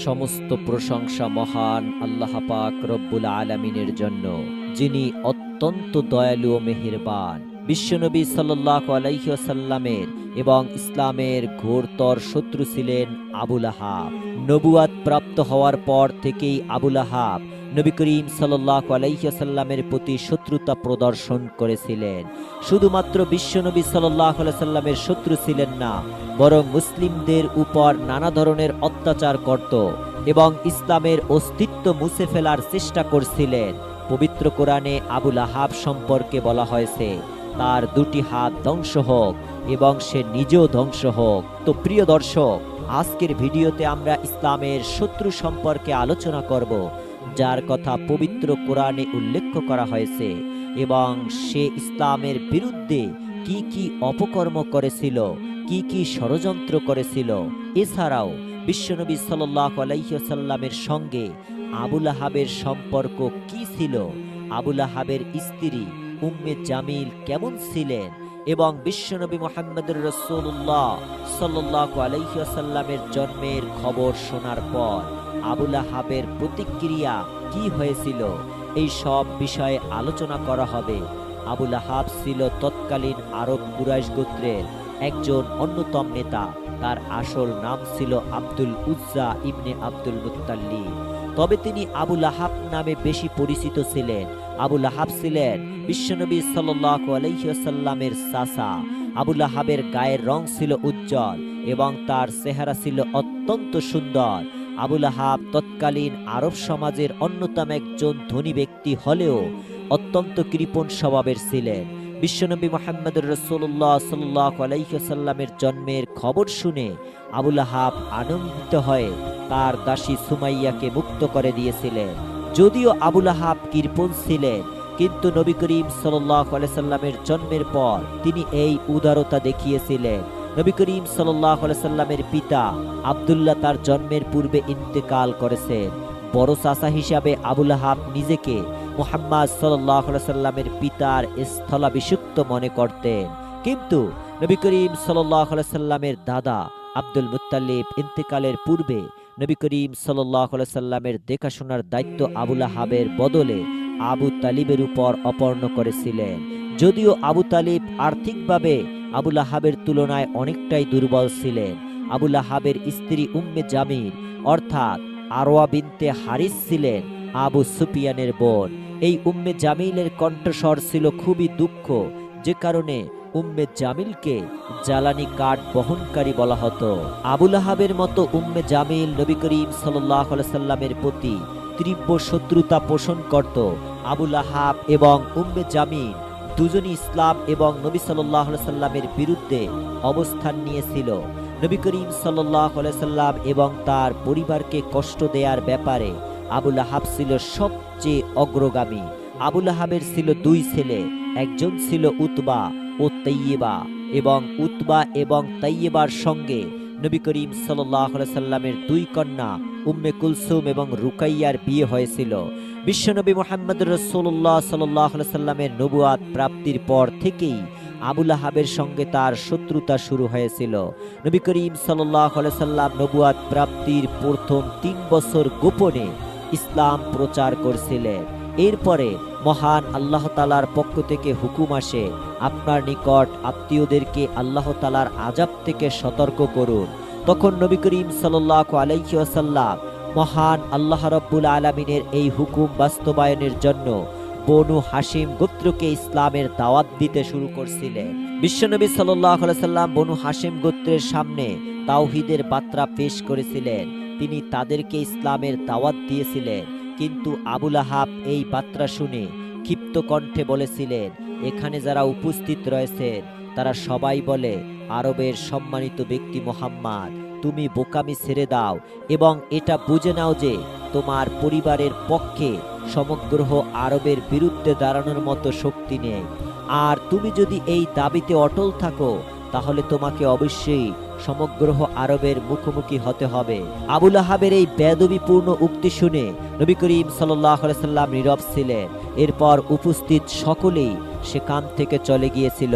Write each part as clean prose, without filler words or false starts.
সমস্ত প্রশংসা মহান আল্লাহ পাক রব্বুল আলামিনের জন্য, যিনি অত্যন্ত দয়ালু ও মেহেরবান। বিশ্বনবী সাল্লাল্লাহু আলাইহি ওয়াসাল্লামের এবং ইসলামের ঘোরতর শত্রু ছিলেন আবু লাহাব। নবুয়াত প্রাপ্ত হওয়ার পর থেকেই আবু লাহাব নবী করিম সাল্লাল্লাহু আলাইহি ওয়াসাল্লামের প্রতি শত্রুতা প্রদর্শন করেছিলেন। শুধুমাত্র বিশ্বনবী সাল্লাল্লাহু আলাইহি ওয়াসাল্লামের শত্রু ছিলেন না, বরং মুসলিমদের উপর নানা ধরনের অত্যাচার করত এবং ইসলামের অস্তিত্ব মুছে ফেলার চেষ্টা করছিলেন। পবিত্র কোরআনে আবু লাহাব সম্পর্কে বলা হয়েছে, তার দুটি হাত ধ্বংস হোক এবং সে নিজেও ধ্বংস হোক। তো প্রিয় দর্শক, আজকের ভিডিওতে আমরা ইসলামের শত্রু সম্পর্কে আলোচনা করব, যার কথা পবিত্র কোরআনে উল্লেখ করা হয়েছে এবং সে ইসলামের বিরুদ্ধে কি কি অপকর্ম করেছিল, কি কি ষড়যন্ত্র করেছিল। এছাড়াও বিশ্বনবী সাল্লাল্লাহু আলাইহি ওয়াসাল্লামের সঙ্গে আবু লাহাবের সম্পর্ক কি ছিল, আবু লাহাবের স্ত্রী উম্মে জামিল কেমন ছিলেন এবং বিশ্বনবী মুহাম্মদুর রাসূলুল্লাহ সাল্লাল্লাহু আলাইহি ওয়াসাল্লামের জন্মের খবর শোনার পর আবু লাহাবের প্রতিক্রিয়া কি হয়েছিল, এই সব বিষয়ে আলোচনা করা হবে। আবু লাহাব ছিল তৎকালীন আরব কুরাইশ গোত্রের একজন অন্যতম নেতা। তার আসল নাম ছিল আব্দুল উজ্জা ইবনে আব্দুল মুত্তালিব, তবে তিনি আবু লাহাব নামে বেশি পরিচিত ছিলেন। আবু লাহাব ছিলেন বিশ্বনবী সাল্লাল্লাহু আলাইহি ওয়াসাল্লামের চাচা। আবু লাহাবের গায়ের রং ছিল উজ্জ্বল এবং তার চেহারা ছিল অত্যন্ত সুন্দর। আবু লাহাব তৎকালীন আরব সমাজের অন্যতম একজন ধনী ব্যক্তি হলেও অত্যন্ত কৃপণ স্বভাবের ছিলেন। বিশ্বনবী মুহাম্মদুর রাসূলুল্লাহ সাল্লাল্লাহু আলাইহি ওয়াসাল্লামের জন্মের খবর শুনে আবু লাহাব আনন্দিত হয়ে তার দাসী সুমাইয়াকে মুক্ত করে দিয়েছিলেন। যদিও আবু লাহাব কৃপণ ছিলেন, কিন্তু নবী করিম সাল্লাল্লাহু আলাইহি ওয়াসাল্লামের জন্মের পর তিনি এই উদারতা দেখিয়েছিলেন। নবী করিম সাল্লাল্লাহু আলাইহি ওয়াসাল্লামের পিতা আব্দুল্লাহ তার জন্মের পূর্বে ইন্তেকাল করেছেন। বড় চাচা হিসাবে আবু লাহাব নিজেকে মুহাম্মদ সাল্লাল্লাহু আলাইহি ওয়াসাল্লামের পিতার স্থলাভিষিক্ত মনে করতেন। কিন্তু নবী করিম সাল্লাল্লাহু আলাইহি ওয়াসাল্লামের দাদা আব্দুল মুত্তালিব ইন্তেকালের পূর্বে নবী করিম সাল্লাল্লাহু আলাইহি ওয়াসাল্লামের দেখাশোনার দায়িত্ব আবু লাহাবের বদলে আবু তালিবের উপর অর্পণ করেছিলেন। যদিও আবু তালিব আর্থিকভাবে আবু লাহাবের তুলনায় অনেকটাই দুর্বল ছিলেন। আবু লাহাবের স্ত্রী উম্মে জামিল অর্থাৎ আরওয়া বিনতে হারিস ছিলেন আবু সুফিয়ানের বোন। এই উম্মে জামিলের কণ্ঠস্বর ছিল খুবই দুঃখ, যে কারণে উম্মে জামিলকে জ্বালানি কাঠ বহনকারী বলা হতো। আবু লাহাবের মতো উম্মে জামিল নবী করিম সাল্লাল্লাহু আলাইহি ওয়াসাল্লামের প্রতি তীব্র শত্রুতা পোষণ করত। আবু লাহাব এবং উম্মে জামিল দুজনই ইসলাম এবং নবী সাল্লাল্লাহু আলাইহি ওয়াসাল্লামের বিরুদ্ধে অবস্থান নিয়েছিল। নবী করিম সাল্লাল্লাহু আলাইহি ওয়াসাল্লাম এবং তার পরিবারকে কষ্ট দেওয়ার ব্যাপারে আবু লাহাব ছিল সবচেয়ে অগ্রগামী। আবু লাহাবের ছিল দুই ছেলে, একজন ছিল উতবা ও তাইয়্যিবা, এবং উতবা এবং তাইয়্যিবার সঙ্গে নবী করিম সাল্লাল্লাহু আলাইহি ওয়াসাল্লামের দুই কন্যা উম্মে কুলসুম এবং রুকাইয়ার বিয়ে হয়েছিল। বিশ্বনবী মুহাম্মদুর রাসূলুল্লাহ সাল্লাল্লাহু আলাইহি ওয়াসাল্লামের নবুয়াত প্রাপ্তির পর থেকেই আবু লাহাবের সঙ্গে তার শত্রুতা শুরু হয়েছিল। নবী করিম সাল্লাল্লাহু আলাইহি ওয়াসাল্লাম নবুয়াত প্রাপ্তির প্রথম ৩ বছর গোপনে ইসলাম প্রচার করছিলেন। এরপরে মহান আল্লাহ তাআলার পক্ষ থেকে হুকুম আসে, আপনার নিকট আত্মীয়দেরকে আল্লাহ তাআলার আযাব থেকে সতর্ক করুন। তখন নবী করিম সাল্লাল্লাহু আলাইহি ওয়াসাল্লাম মহান আল্লাহ রাব্বুল আলামিনের এই হুকুম বাস্তবায়নের জন্য বনু হাশিম গোত্রকে ইসলামের দাওয়াত দিতে শুরু করছিলেন। বিশ্বনবী সাল্লাল্লাহু আলাইহি ওয়াসাল্লাম বনু হাশিম গোত্রের সামনে তাওহীদের বার্তা পেশ করেছিলেন। তিনি তাদেরকে ইসলামের দাওয়াত দিয়েছিলেন, কিন্তু আবু লাহাব এই বার্তা শুনে ক্ষিপ্ত কণ্ঠে বলেছিলেন, এখানে যারা উপস্থিত রয়েছেন তারা সবাই বলে, আরবের সম্মানিত ব্যক্তি মুহাম্মদ, তুমি বোকামি ছেড়ে দাও এবং এটা বুঝে নাও যে তোমার পরিবারের পক্ষে সমগ্র আরবের বিরুদ্ধে দাঁড়ানোর মতো শক্তি নেই। আর তুমি যদি এই দাবিতে অটল থাকো তাহলে তোমাকে অবশ্যই সমগ্র আরবের মুখোমুখি হতে হবে। আবু লাহাবের এই বেয়াদবিপূর্ণ উক্তি শুনে নবী করিম সাল্লাল্লাহু আলাইহি ওয়াসাল্লাম নীরব ছিলেন। এরপর উপস্থিত সকলেই সেখান থেকে চলে গিয়েছিল।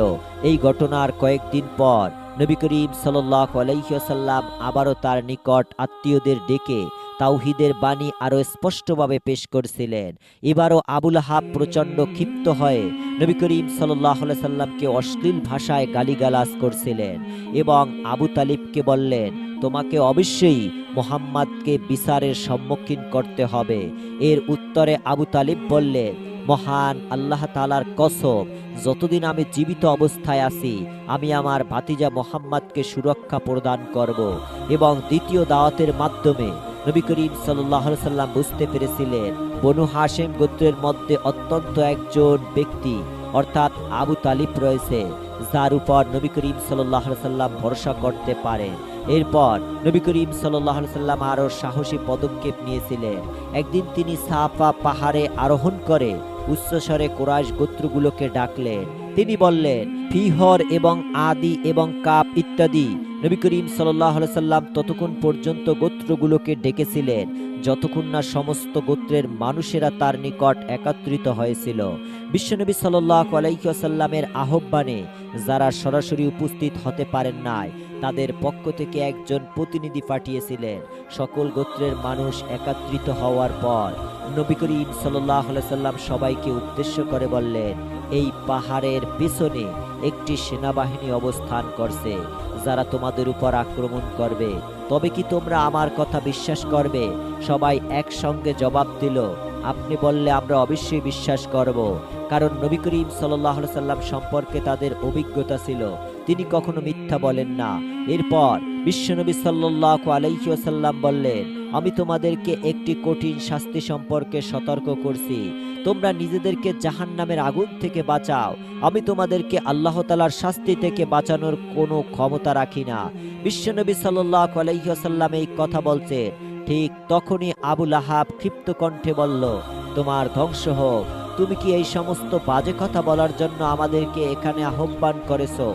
এই ঘটনার কয়েকদিন পর নবী করিম সাল্লাল্লাহু আলাইহি ওয়াসাল্লাম আবারও তার নিকট আত্মীয়দের ডেকে তাওহীদের বাণী আরো স্পষ্টভাবে পেশ করছিলেন। এবারও আবুল আহাব প্রচণ্ড ক্ষিপ্ত হয়ে নবী করিম সাল্লাল্লাহু আলাইহি সাল্লামকে অশ্লীল ভাষায় গালিগালাজ করছিলেন এবং আবু তালিবকে বললেন, তোমাকে অবশ্যই মুহাম্মাদকে বিচারের সম্মুখীন করতে হবে। এর উত্তরে আবু তালিব বললেন, মহান আল্লাহ তাআলার কসম, যতদিন আমি জীবিত অবস্থায় আছি আমি আমার ভাতিজা মুহাম্মাদকে সুরক্ষা প্রদান করব। এবং দ্বিতীয় দাওয়াতের মাধ্যমে নবী করিম সাল্লাল্লাহু আলাইহি সাল্লাম বুঝতে পেরেছিলেন বনু হাশেম গোত্রের মধ্যে অত্যন্ত একজন ব্যক্তি অর্থাৎ আবু তালিব রয়েছে, যার উপর নবী করিম সাল্লাল্লাহু আলাইহি সাল্লাম ভরসা করতে পারেন। এরপর নবী করিম সাল্লাল্লাহু আলাইহি সাল্লাম আরও সাহসী পদক্ষেপ নিয়েছিলেন। একদিন তিনি সাফা পাহাড়ে আরোহণ করে উচ্চস্বরে কুরাইশ গোত্রগুলোকে ডাকলেন। তিনি বললেন, ফিহর এবং আদি এবং কাপ ইত্যাদি। নবী করিম সাল্লাল্লাহু আলাইহি সাল্লাম ততক্ষণ পর্যন্ত গোত্রগুলোকে ডেকেছিলেন যতক্ষণ না সমস্ত গোত্রের মানুষেরা তার নিকট একত্রিত হয়েছিল। বিশ্বনবী সাল্লাল্লাহু আলাইহি ওয়াসাল্লামের আহ্বানে যারা সরাসরি উপস্থিত হতে পারেন নাই তাদের পক্ষ থেকে একজন প্রতিনিধি পাঠিয়েছিলেন। সকল গোত্রের মানুষ একত্রিত হওয়ার পর নবী করিম সাল্লাল্লাহু আলাইহি সাল্লাম সবাইকে উদ্দেশ্য করে বললেন, এই পাহাড়ের পেছনে একটি সেনাবাহিনী অবস্থান করছে যারা তোমাদের উপর আক্রমণ করবে। তবে কি তোমরা আমার কথা বিশ্বাস করবে? সবাই একসঙ্গে জবাব দিল, আপনি বললে আমরা অবশ্যই বিশ্বাস করব, কারণ নবী করিম সাল্লাল্লাহু আলাইহি সাল্লাম সম্পর্কে তাদের অভিজ্ঞতা ছিল, তিনি কখনো মিথ্যা বলেন না। এরপর বিশ্বনবী সাল্লাল্লাহু আলাইহি ওয়াসাল্লাম বললেন, আমি তোমাদেরকে একটি কঠিন শাস্তি সম্পর্কে সতর্ক করছি, তোমরা নিজেদেরকে জাহান্নামের আগুন থেকে বাঁচাও, আমি তোমাদেরকে আল্লাহ তাআলার শাস্তি থেকে বাঁচানোর কোনো ক্ষমতা রাখি না। বিশ্বনবী সাল্লাল্লাহু আলাইহি ওয়াসাল্লাম এই কথা বলছেন, ঠিক তখনই আবুল আহাব ক্ষিপ্ত কণ্ঠে বলল, তোমার ধ্বংস হোক, তুমি কি এই সমস্ত বাজে কথা বলার জন্য আমাদেরকে এখানে আহ্বান করেছো?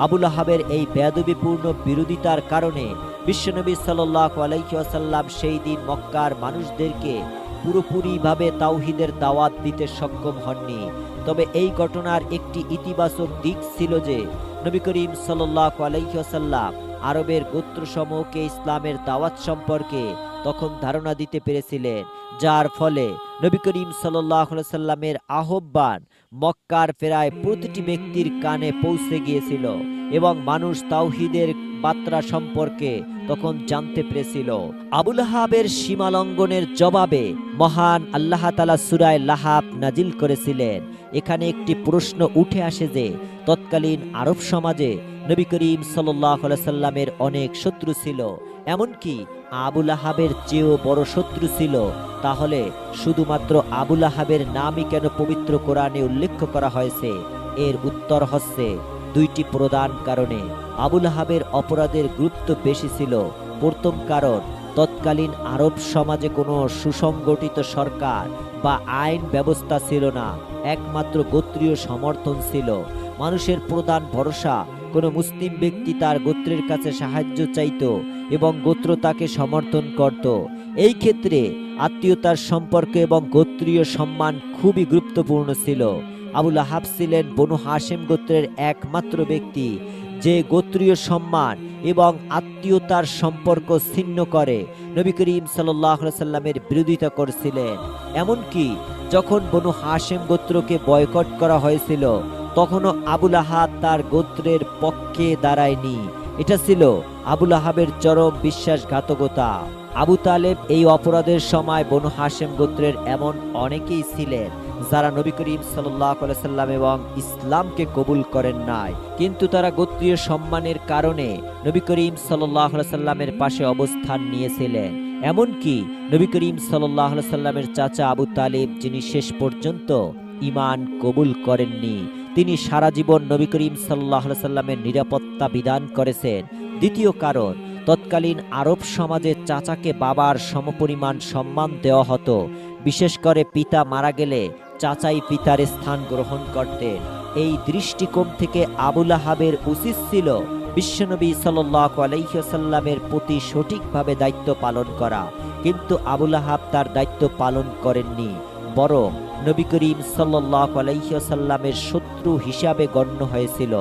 আবুল আহাবের এই বেয়াদবিপূর্ণ বিরোধিতার কারণে বিশ্বনবী সাল্লাল্লাহু আলাইহি ওয়াসাল্লাম সেই দিন মক্কার মানুষদেরকে পুরোপুরিভাবে তাওহীদের দাওয়াত দিতে সক্ষম হননি। তবে এই ঘটনার একটি ইতিবাচক দিক ছিল যে নবী করিম সাল্লাল্লাহু আলাইহি ওয়াসাল্লাম আরবের গোত্রসমূহকে ইসলামের দাওয়াত সম্পর্কে তখন ধারণা দিতে পেরেছিলেন, যার ফলে নবী করিম সাল্লাল্লাহু আলাইহি সাল্লামের আহ্বান মক্কার প্রায় প্রতিটি ব্যক্তির কানে পৌঁছে গিয়েছিল এবং মানুষ তাওহীদের বার্তা সম্পর্কে তখন জানতে পেরেছিল। আবুল আহাবের সীমালঙ্ঘনের জবাবে মহান আল্লাহ তাআলা সূরা লাহাব নাজিল করেছিলেন। এখানে একটি প্রশ্ন উঠে আসে যে তৎকালীন আরব সমাজে নবী করিম সাল্লাল্লাহু আলাইহি সাল্লামের অনেক শত্রু ছিল, এমনকি আবুল আহাবের চেয়েও বড় শত্রু ছিল। তাহলে শুধুমাত্র আবুল আহাবের নামই কেন পবিত্র কোরআনে উল্লেখ করা হয়েছে? এর উত্তর হচ্ছে দুইটি প্রধান কারণে। আবুল আহাবের অপরাধের গুরুত্ব বেশি ছিল। প্রথম কারণ, তৎকালীন আরব সমাজে কোনো সুসংগঠিত সরকার বা আইন ব্যবস্থা ছিল না, একমাত্র গোত্রীয় সমর্থন ছিল। মানুষের প্রধান ভরসা কোনো মুসলিম ব্যক্তি তার গোত্রের কাছে সাহায্য চাইত এবং গোত্র তাকে সমর্থন করত। এই ক্ষেত্রে আত্মীয়তার সম্পর্ক এবং গোত্রীয় সম্মান খুবই গুরুত্বপূর্ণ ছিল। আবুল আহাব ছিলেন বনু হাশেম গোত্রের একমাত্র ব্যক্তি যে গোত্রীয় সম্মান এবং আত্মীয়তার সম্পর্ক ছিন্ন করে নবী করিম সাল্লাল্লাহু আলাইহি সাল্লামের বিরোধিতা করেছিলেন। এমনকি যখন বনু হাশেম গোত্রকে বয়কট করা হয়েছিল তখনও আবুল আহাব তার গোত্রের পক্ষে দাঁড়ায়নি। এটা ছিল আবুল আহাবের চরম বিশ্বাসঘাতকতা। আবু তালেব এই অপরাধের সময় বনু হাশেম গোত্রের এমন অনেকেই ছিলেন যারা নবী করিম সাল্লাল্লাহু আলাইহি সাল্লাম এবং ইসলামকে কবুল করেন নাই, কিন্তু তারা গোত্রীয় সম্মানের কারণে নবী করিম সাল্লাল্লাহু আলাইহি সাল্লামের পাশে অবস্থান নিয়েছিলেন। এমনকি নবী করিম সাল্লাল্লাহু আলাইহি সাল্লামের চাচা আবু তালেব, যিনি শেষ পর্যন্ত ঈমান কবুল করেননি, তিনি সারা জীবন নবী করিম সাল্লাল্লাহু আলাইহি সাল্লামের নিরাপত্তা বিধান করেছেন। দ্বিতীয় কারণ, তৎকালীন আরব সমাজে চাচাকে বাবার সমপরিমাণ সম্মান দেওয়া হতো। বিশেষ করে পিতা মারা গেলে চাচাই পিতার স্থান গ্রহণ করতেন। এই দৃষ্টিকোণ থেকে আবুল আহাবের উচিত ছিল বিশ্বনবী সাল্লাল্লাহু আলাইহি ওয়াসাল্লামের প্রতি সঠিকভাবে দায়িত্ব পালন করা, কিন্তু আবুল আহাব তার দায়িত্ব পালন করেননি, বরং নবী করিম সাল্লাল্লাহু আলাইহি ওয়াসাল্লামের শত্রু হিসাবে গণ্য হয়েছিল।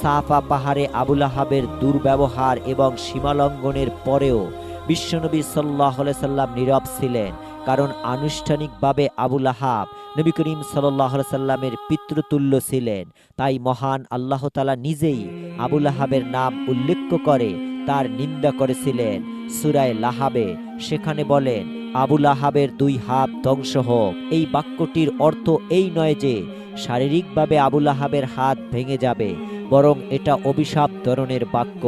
সাফা পাহাড়ে আবুল আহাবের দুর্ব্যবহার এবং সীমালঙ্ঘনের পরেও বিশ্বনবী সাল্লাল্লাহু আলাইহি সাল্লাম নীরব ছিলেন, কারণ আনুষ্ঠানিকভাবে আবু লাহাব নবী করিম সাল্লাল্লাহু আলাইহি সাল্লামের পিতৃতুল্য ছিলেন। তাই মহান আল্লাহ তাআলা নিজেই আবু লাহাবের নাম উল্লেখ করে তার নিন্দা করেছিলেন সূরা লাহাবে। সেখানে বলেন, আবু লাহাবের 2 হাত ধ্বংস হোক। এই বাক্যটির অর্থ এই নয় যে শারীরিকভাবে আবু লাহাবের হাত ভেঙে যাবে, বরং এটা অভিশাপ ধরনের বাক্য,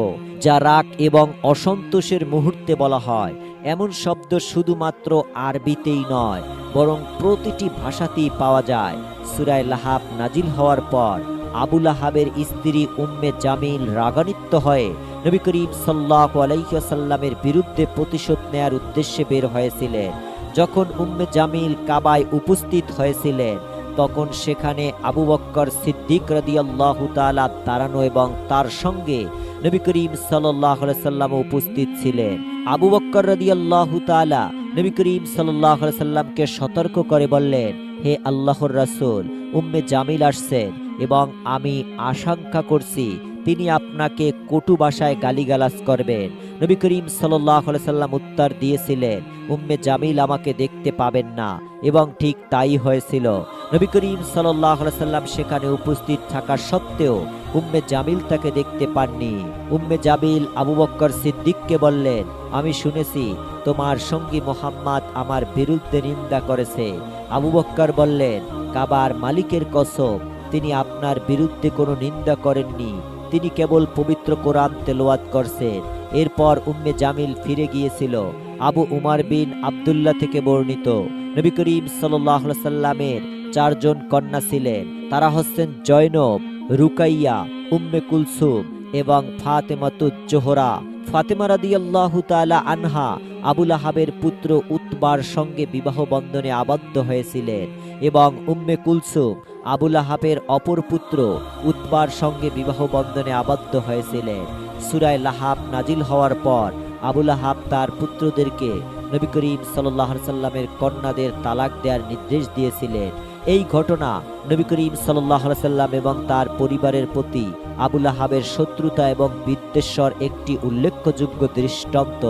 যা রাগ এবং অসন্তোষের মুহূর্তে বলা হয়। এমন শব্দ শুধুমাত্র আরবিতেই নয়, বরং প্রতিটি ভাষাতেই পাওয়া যায়। সূরা লাহাব নাজিল হওয়ার পর আবু লাহাবের স্ত্রী উম্মে জামিল রাগান্বিত হয়ে নবী করিম সাল্লাল্লাহু আলাইহি ওয়াসাল্লামের বিরুদ্ধে প্রতিশোধ নেয়ার উদ্দেশ্যে বের হয়েছিলেন। যখন উম্মে জামিল কাবায় উপস্থিত হয়েছিলেন, তখন সেখানে আবু বকর সিদ্দিক রাদিয়াল্লাহু তাআলা দাঁড়ানো এবং তার সঙ্গে নবী করিম সাল্লাল্লাহু আলাইহি সাল্লাম উপস্থিত ছিলেন। আবু বকর রাদিয়াল্লাহু তাআলা নবী করিম সাল্লাল্লাহু আলাইহি সাল্লামকে সতর্ক করে বললেন, হে আল্লাহর রাসূল, উম্মে জামিল আসছেন এবং আমি আশঙ্কা করছি তিনি আপনাকে কটু ভাষায় গালিগালাজ করবেন। নবী করিম সাল্লাল্লাহু আলাইহি সাল্লাম উত্তর দিয়েছিলেন, উম্মে জামিল আমাকে দেখতে পাবেন না, এবং ঠিক তাই হয়েছিল। নবী করিম সাল্লাল্লাহু আলাইহি সাল্লাম সেখানে উপস্থিত থাকা সত্ত্বেও উম্মে জামিল তাকে দেখতে পাননি। উম্মে জামিল আবু বকর সিদ্দিককে বললেন, আমি শুনেছি তোমার সঙ্গী মুহাম্মদ আমার বিরুদ্ধে নিন্দা করেছে। আবু বকর বললেন, কাবার মালিকের কসম, তিনি আপনার বিরুদ্ধে কোনো নিন্দা করেননি, তিনি কেবল পবিত্র কোরআন তেলাওয়াত করছেন। এরপর উম্মে জামিল ফিরে গিয়েছিল। আবু উমার বিন আব্দুল্লাহ থেকে বর্ণিত, নবী করিম সাল্লাল্লাহু আলাইহি সাল্লামের 4 জন কন্যা ছিলেন। তারা হচ্ছেন জয়নব, রুকাইয়া, উম্মে কুলসুম এবং ফাতেমাতুজ জোহরা। ফাতেমা রাদিয়াল্লাহু তাআলা আনহা আবু লাহাবের পুত্র উতবার সঙ্গে বিবাহ বন্ধনে আবদ্ধ হয়েছিলেন এবং উম্মে কুলসুম আবু লাহাবের অপর পুত্র উতবার সঙ্গে বিবাহ বন্ধনে আবদ্ধ হয়েছিলেন। সূরা লাহাব নাজিল হওয়ার পর আবু লাহাব তার পুত্রদেরকে নবী করিম সাল্লাল্লাহু আলাইহি সাল্লামের কন্যাদের তালাক দেওয়ার নির্দেশ দিয়েছিলেন। এই ঘটনা নবী করিম সাল্লাল্লাহু আলাইহি সাল্লাম এবং তার পরিবারের প্রতি আবু লাহাবের শত্রুতা এবং বিদ্বেষর একটি উল্লেখযোগ্য দৃষ্টান্ত।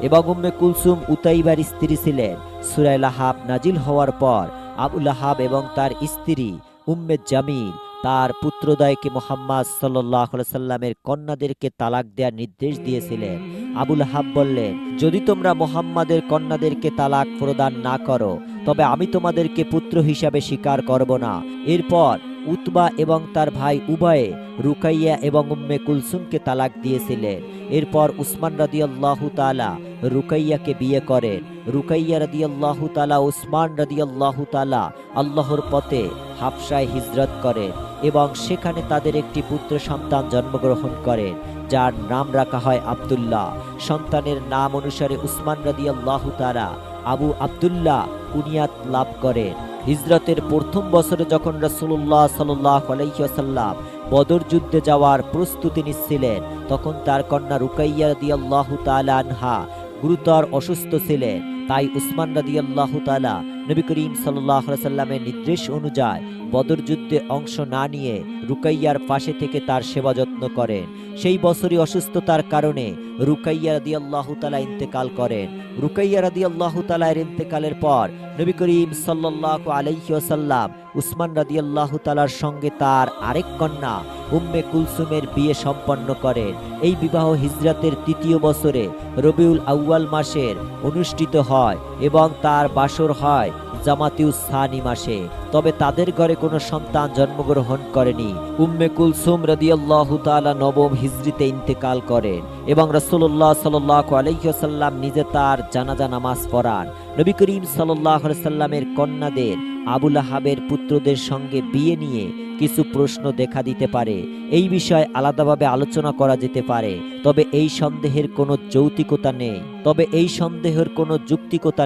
এবং উম্মে কুলসুম উতাইবার স্ত্রী ছিলেন। সূরা লাহাব নাজিল হওয়ার পর আবু লাহাব এবং তার স্ত্রী উম্মে জামিল তার পুত্রদ্বয়কে মুহাম্মদ সাল্লাল্লাহু আলাইহি সাল্লামের কন্যাদেরকে তালাক দেওয়ার নির্দেশ দিয়েছিলেন। আবু লাহাব বললেন, যদি তোমরা মুহাম্মাদের কন্যাদেরকে তালাক প্রদান না করো, তবে আমি তোমাদেরকে পুত্র হিসাবে স্বীকার করব না। এরপর উতবা এবং তার ভাই উভয়ে রুকাইয়া এবং উম্মে কুলসুমকে তালাক দিয়েছিলেন। এরপর উসমান রাদিয়াল্লাহু তাআলা রুকাইয়াকে বিয়ে করেন। রুকাইয়া রাদিয়াল্লাহু তাআলা উসমান রাদিয়াল্লাহু তাআলা আল্লাহর পথে হাবশায় হিজরত করেন এবং সেখানে তাদের একটি পুত্র সন্তান জন্মগ্রহণ করেন, যার নাম রাখা হয় আব্দুল্লাহ। সন্তানের নাম অনুসারে উসমান রাদিয়াল্লাহু তাআলা আবু আব্দুল্লাহ কুনিয়াত লাভ করেন। হিজরতের প্রথম বছরে যখন রাসূলুল্লাহ সাল্লাল্লাহু আলাইহি ওয়াসাল্লাম বদর যুদ্ধে যাওয়ার প্রস্তুতি নিচ্ছিলেন, তখন তার কন্যা রুকাইয়া রাদিয়াল্লাহু তাআলা আনহা গুরুতর অসুস্থ ছিলেন। তাই উসমান রাদিয়াল্লাহু তাআলা নবী করিম সাল্লাল্লাহু আলাইহি সাল্লামের নির্দেশ অনুযায়ী বদর যুদ্ধে অংশ না নিয়ে রুকাইয়ার পাশে থেকে তার সেবা যত্ন করেন। সেই বছরই অসুস্থতার কারণে রুকাইয়া রাদিয়াল্লাহু তাআলা ইন্তেকাল করেন। রুকাইয়া রাদিয়াল্লাহু তাআলা এর ইন্তেকালের পর নবী করিম সাল্লাল্লাহু আলাইহি ওয়াসাল্লাম উসমান রাদিয়াল্লাহু তাআলার সঙ্গে তার আরেক কন্যা উম্মে কুলসুমের বিয়ে সম্পন্ন করেন। এই বিবাহ হিজরতের 3য় বছরে রবিউল আউয়াল মাসের অনুষ্ঠিত হয় এবং তার বাসর হয় জামাতিউস সানি মাসে। তবে তাদের ঘরে কোনো সন্তান জন্মগ্রহণ করেনি। উম্মে কুলসুম রাদিয়াল্লাহু তাআলা 9ম হিজরিতে ইন্তেকাল করেন এবং রাসূলুল্লাহ সাল্লাল্লাহু আলাইহি ওয়াসাল্লাম নিজে তার জানাজা নামাজ পড়ান। নবী করিম সাল্লাল্লাহু আলাইহি সাল্লামের কন্যাদের আবু লাহাবের পুত্রদের সঙ্গে বিয়ে নিয়ে কিছু প্রশ্ন দেখা দিতে পারে। এই বিষয়ে আলাদাভাবে আলোচনা করা যেতে পারে, তবে এই সন্দেহের কোনো যৌক্তিকতা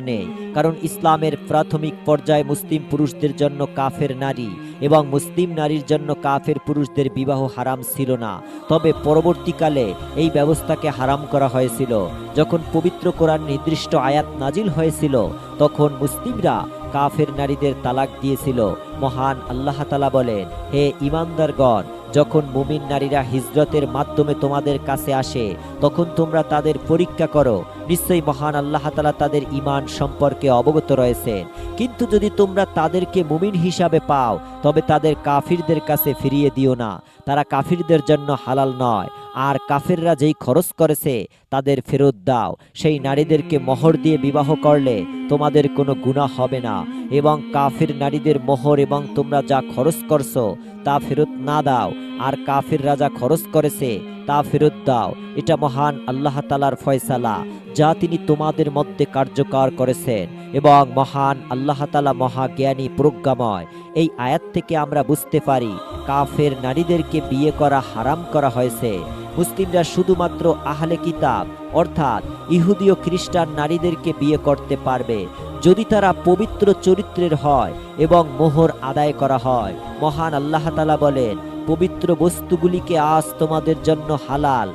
নেই। কারণ ইসলামের প্রাথমিক পর্যায়ে মুসলিম পুরুষদের জন্য কাফের নারী এবং মুসলিম নারীর জন্য কাফের পুরুষদের বিবাহ হারাম ছিল না। তবে পরবর্তীকালে এই ব্যবস্থাকে হারাম করা হয়েছিল। যখন পবিত্র কোরআন নির্দিষ্ট আয়াত নাজিল হয়েছিল, তখন মুসলিমরা কাফের নারীদের তালাক দিয়েছিল। মহান আল্লাহ তাআলা বলেন, হে ঈমানদারগণ, যখন মুমিন নারীরা হিজরতের মাধ্যমে তোমাদের কাছে আসে, তখন তোমরা তাদের পরীক্ষা করো নিশ্চয়ই মহান আল্লাহ তাআলা তাদের ঈমান সম্পর্কে অবগত রয়েছেন। কিন্তু যদি তোমরা তাদেরকে মুমিন হিসাবে পাও তবে তাদের কাফিরদের কাছে ফিরিয়ে দিও না, তারা কাফিরদের জন্য হালাল নয়। আর কাফিররা যেই খরচ করেছে তাদের ফেরত দাও। সেই নারীদেরকে মোহর দিয়ে বিবাহ করলে তোমাদের কোনো গুনাহ হবে না, এবং কাফির নারীদের মোহর এবং তোমরা যা খরচ করছো তা ফেরত না দাও, আর কাফির রাজা খরচ করেছে তা ফেরত দাও। এটা মহান আল্লাহ তাআলার ফয়সালা, যা তিনি তোমাদের মধ্যে কার্যকর করেছেন, এবং মহান আল্লাহ তাআলা মহাজ্ঞানী প্রজ্ঞাময়। এই আয়াত থেকে আমরা বুঝতে পারি কাফের নারীদেরকে বিয়ে করা হারাম করা হয়েছে। মুসলিমরা শুধুমাত্র আহলে কিতাব অর্থাৎ ইহুদি ও খ্রিস্টান নারীদেরকে বিয়ে করতে পারবে যদি তারা পবিত্র চরিত্রের হয় এবং মোহর আদায় করা হয়। মহান আল্লাহ তাআলা বলেন, পবিত্র বস্তুগুলিকে আজ তোমাদের জন্য হালাল,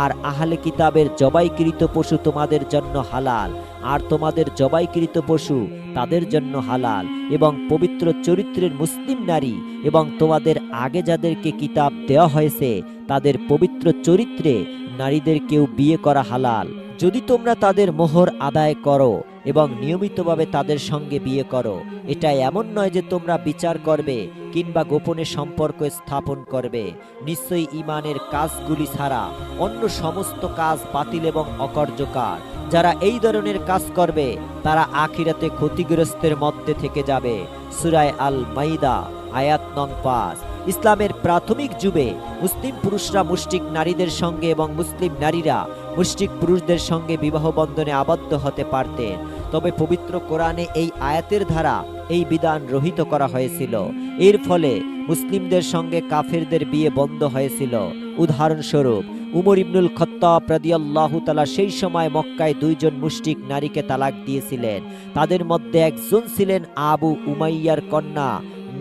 আর আহলে কিতাবের জবাইকৃত পশু তোমাদের জন্য হালাল, আর তোমাদের জবাইকৃত পশু তাদের জন্য হালাল, এবং পবিত্র চরিত্রের মুসলিম নারী এবং তোমাদের আগে যাদেরকে কিতাব দেওয়া হয়েছে তাদের পবিত্র চরিত্রে নারীদেরকেও বিয়ে করা হালাল যদি তোমরা তাদের মোহর আদায় করো এবং নিয়মিতভাবে তাদের সঙ্গে বিয়ে করো। এটা এমন নয় যে তোমরা বিচার করবে কিংবা গোপনে সম্পর্ক স্থাপন করবে। নিশ্চয়ই ঈমানের কাজগুলি ছাড়া অন্য সমস্ত কাজ বাতিল এবং অকার্যকর। যারা এই ধরনের কাজ করবে তারা আখিরাতে ক্ষতিগ্রস্তের মধ্যে থেকে যাবে। সূরা আল মাইদা আয়াত নং 5। ইসলামের প্রাথমিক যুগে মুসলিম পুরুষরা মুশরিক নারীদের সঙ্গে এবং মুসলিম নারীরা মুশরিক পুরুষদের সঙ্গে বিবাহ বন্ধনে আবদ্ধ হতে পারতেন। তবে পবিত্র কোরআনে এই আয়াতের দ্বারা এই বিধান রহিত করা হয়েছিল। এর ফলে মুসলিমদের সঙ্গে কাফেরদের বিয়ে বন্ধ হয়েছিল। উদাহরণস্বরূপ উমর ইবনুল খাত্তাব রাদিয়াল্লাহু তাআলা সেই সময় মক্কায় 2 জন মুশরিক নারীকে তালাক দিয়েছিলেন। তাদের মধ্যে একজন ছিলেন আবু উমাইয়ার কন্যা,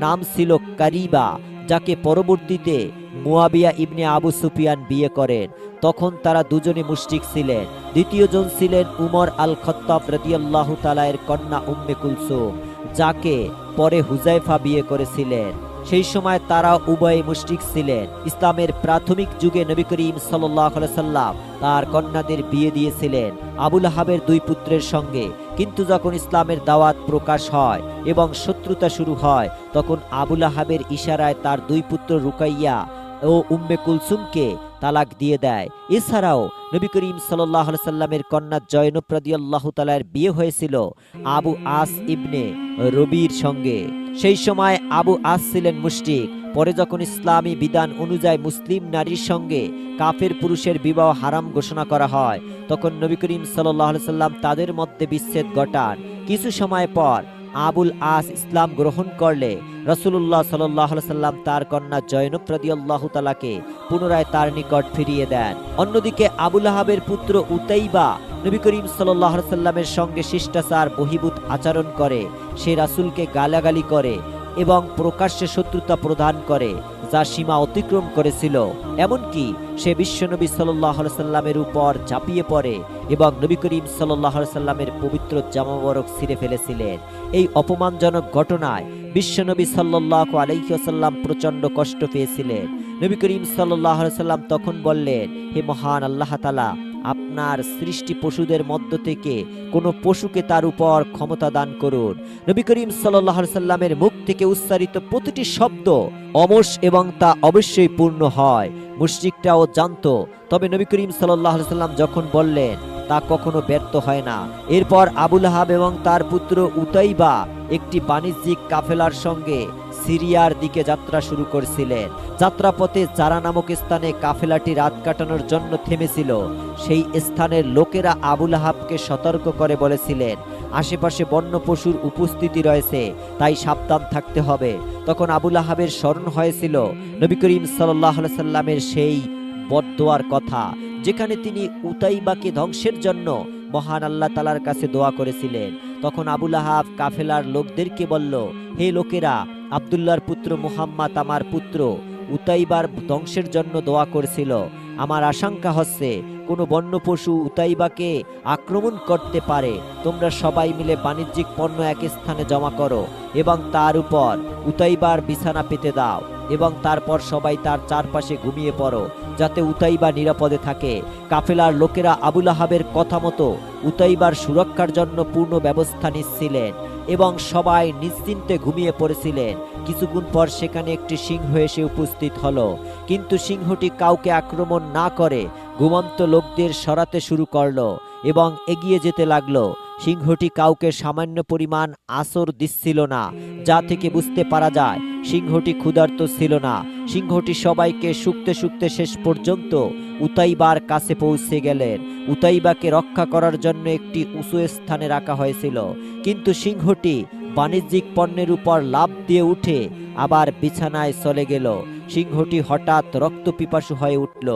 নাম ছিল কারিবা, যাকে পরবর্তীতে মুয়াবিয়া ইবনে আবু সুফিয়ান বিয়ে করেন। তখন তারা দুজনে মুশরিক ছিলেন। দ্বিতীয়জন ছিলেন উমর আল খাত্তাব রাদিয়াল্লাহু তাআলা এর কন্যা উম্মে কুলসুম, যাকে পরে হুযায়ফা বিয়ে করেছিলেন। সেই সময় তারা উভয় মুশরিক ছিলেন। ইসলামের প্রাথমিক যুগে নবী করিম সাল্লাল্লাহু আলাইহি সাল্লাম তার কন্যাদের বিয়ে দিয়েছিলেন আবু লাহাবের 2 পুত্রের সঙ্গে। কিন্তু যখন ইসলামের দাওয়াত প্রকাশ হয় এবং শত্রুতা শুরু হয় তখন আবু লাহাবের ইশারায় তার 2 পুত্র রুকাইয়া ও উম্মে কুলসুমকে তালাক দিয়ে দেয়। এছাড়াও নবী করিম সাল্লাল্লাহু আলাইহি সাল্লামের কন্যা জয়নব রাদিয়াল্লাহু তাআলার বিয়ে হয়েছিল আবু আস ইবনে রবির সঙ্গে। সেই সময় আবু আস ছিলেন মুশরিক। পরে যখন ইসলামী বিধান অনুযায়ী মুসলিম নারীর সঙ্গে কাফের পুরুষের বিবাহ হারাম ঘোষণা করা হয় তখন নবী করিম সাল্লাল্লাহু আলাইহি সাল্লাম তাদের মধ্যে বিচ্ছেদ ঘটান। কিছু সময় পর আবুল আস ইসলাম গ্রহণ করলে রাসূলুল্লাহ সাল্লাল্লাহু আলাইহি সাল্লাম তার কন্যা জয়নব রাদিয়াল্লাহু তাআলাকে পুনরায় তার নিকট ফিরিয়ে দেন। অন্যদিকে আবু লাহাবের পুত্র উতাইবা নবী করিম সাল্লাল্লাহু আলাইহি সাল্লামের সঙ্গে শিষ্টাচার বহির্ভূত আচরণ করে। সে রাসূলকে গালাগালি করে এবং প্রকাশ্যে শত্রুতা প্রদান করে, যা সীমা অতিক্রম করেছিল। এমনকি সে বিশ্বনবী সাল্লাল্লাহু আলাইহি সাল্লামের উপর ঝাঁপিয়ে পড়ে এবং নবী করিম সাল্লাল্লাহু আলাইহি সাল্লামের পবিত্র জামা মোবারক ছিঁড়ে ফেলেছিলেন। এই অপমানজনক ঘটনায় বিশ্বনবী সাল্লাল্লাহু আলাইহি ওয়াসাল্লাম প্রচণ্ড কষ্ট পেয়েছিলেন। নবী করিম সাল্লাল্লাহু আলাইহি সাল্লাম তখন বললেন, হে মহান আল্লাহ তাআলা, আপনার সৃষ্টি পশুদের মধ্য থেকে কোনো পশুকে তার উপর ক্ষমতা দান করুন। নবী করিম সাল্লাল্লাহু আলাইহি সাল্লামের মুখ থেকে উচ্চারিত প্রতিটি শব্দ অমোষ এবং তা অবশ্যই পূর্ণ হয়। মুশরিকরাও জানতো, তবে নবী করিম সাল্লাল্লাহু আলাইহি সাল্লাম যখন বললেন তা কখনো ব্যর্থ হয় না। এরপর আবু লাহাব এবং তার পুত্র উতাইবা একটি বাণিজ্যিক কাফেলার সঙ্গে সিরিয়ার দিকে যাত্রা শুরু করেছিলেন। যাত্রাপথে জারা নামক স্থানে কাফেলাটি রাত কাটানোর জন্য থেমেছিল। সেই স্থানের লোকেরা আবু লাহাবকে সতর্ক করে বলেছিলেন, আশেপাশে বন্য পশুর উপস্থিতি রয়েছে, তাই সাবধান থাকতে হবে। তখন আবু লাহাবের স্মরণ হয়েছিল নবী করিম সাল্লাল্লাহু আলাইহি সাল্লামের সেই বদদোয়ার কথা, যেখানে তিনি উতাইবাকে ধ্বংসের জন্য মহান আল্লাহ তাআলার কাছে দোয়া করেছিলেন। তখন আবু লাহাব কাফেলার লোকদেরকে বলল, হে লোকেরা, আব্দুল্লাহর পুত্র মুহাম্মদ আমার পুত্র উতাইবার ধ্বংসের জন্য দোয়া করেছিল। আমার আশঙ্কা হচ্ছে কোনো বন্য পশু উতাইবাকে আক্রমণ করতে পারে। তোমরা সবাই মিলে বাণিজ্যিক পণ্য এক স্থানে জমা করো এবং তার উপর উতাইবার বিছানা পেতে দাও। এবং তারপর সবাই তার চারপাশে ঘুমিয়ে পড়ো, যাতে উতাইবা নিরাপদে থাকে। কাফেলার লোকেরা আবুল আহাবের কথা মতো উতাইবার সুরক্ষার জন্য পূর্ণ ব্যবস্থা নিচ্ছিলেন এবং সবাই নিশ্চিন্তে ঘুমিয়ে পড়েছিলেন। কিছুক্ষণ পর সেখানে একটি সিংহ এসে উপস্থিত হলো, কিন্তু সিংহটি কাউকে আক্রমণ না করে ঘুমন্ত লোকদের সরাতে শুরু করলো এবং এগিয়ে যেতে লাগলো। সিংহটি কাউকে সামান্য পরিমাণ আছর দিচ্ছিল না, যা থেকে বুঝতে পারা যায় সিংহটি ক্ষুধার্ত ছিল না। সিংহটি সবাইকে শুকতে শুকতে শেষ পর্যন্ত উতাইবার কাছে পৌঁছে গেলেন। উতাইবাকে রক্ষা করার জন্য একটি উঁচু স্থানে রাখা হয়েছিল, কিন্তু সিংহটি বাণিজ্যিক পণ্যের উপর লাফ দিয়ে উঠে আবার বিছানায় চলে গেল। সিংহটি হঠাৎ রক্তপিপাসু হয়ে উঠল